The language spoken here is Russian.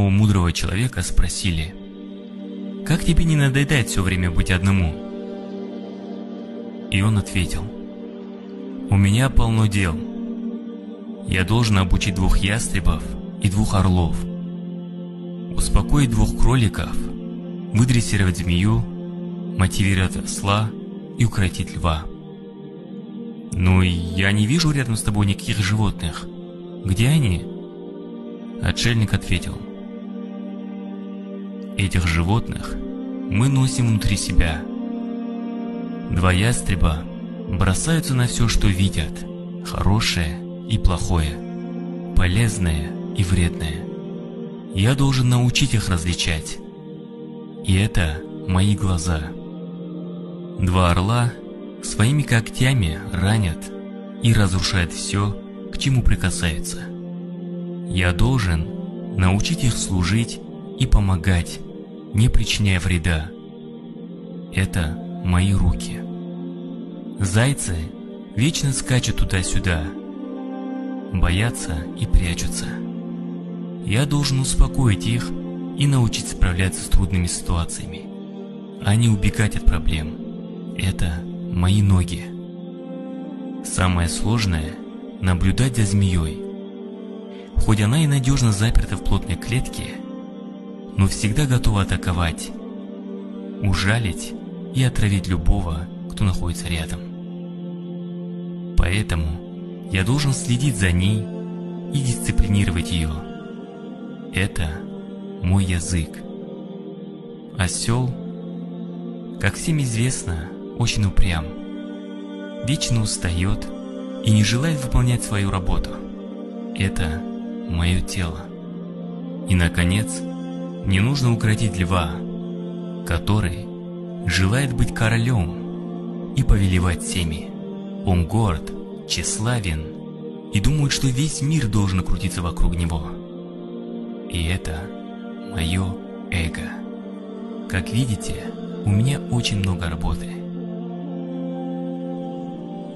одного мудрого человека спросили: «Как тебе не надоедает все время быть одному?» И он ответил: «У меня полно дел. Я должен обучить 2 ястребов и 2 орлов, успокоить 2 кроликов, выдрессировать змею, мотивировать осла и укротить льва. Но я не вижу рядом с тобой никаких животных. Где они?» Отшельник ответил: «Этих животных мы носим внутри себя. 2 ястреба бросаются на все, что видят, хорошее и плохое, полезное и вредное. Я должен научить их различать. И это мои глаза. 2 орла своими когтями ранят и разрушают все, к чему прикасаются. Я должен научить их служить и помогать, не причиняя вреда. Это мои руки. Зайцы вечно скачут туда-сюда, боятся и прячутся. Я должен успокоить их и научить справляться с трудными ситуациями, а не убегать от проблем. Это мои ноги. Самое сложное – наблюдать за змеей. Хоть она и надежно заперта в плотной клетке, но всегда готова атаковать, ужалить и отравить любого, кто находится рядом. Поэтому я должен следить за ней и дисциплинировать ее. Это мой язык. Осел, как всем известно, очень упрям, вечно устает и не желает выполнять свою работу. Это мое тело. И, наконец, мне нужно укротить льва, который желает быть королем и повелевать всеми. Он горд, тщеславен и думает, что весь мир должен крутиться вокруг него. И это мое эго. Как видите, у меня очень много работы.